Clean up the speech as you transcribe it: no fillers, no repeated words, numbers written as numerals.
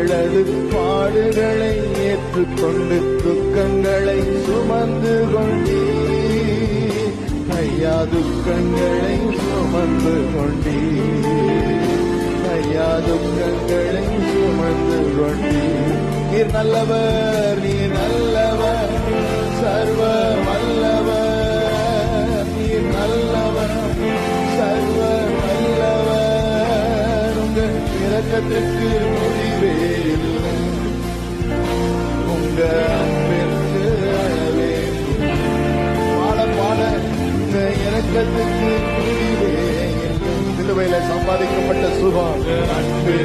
அவளது பாடுகளை ஏற்றுக்கொண்டு துக்கங்களை சுமந்து கொண்டீர். ஐயா துக்கங்களை சுமந்து கொண்டீர். ஐயா துக்கங்களை சுமந்து கொண்டீர். நீர் நல்லவர், நீர் நல்லவர், சர்வ வல்லவர். நீர் நல்லவர், சர்வ வல்லவர். உங்க இரக்கத்திற்கு முடிவே இல்லை. உங்க அன்பிற்கு அளவே பாட பாட உங்க இரக்கத்திற்கு முடிவே இல்லை. சிலுவையில சம்பாதிக்கப்பட்ட சுகம் அன்பு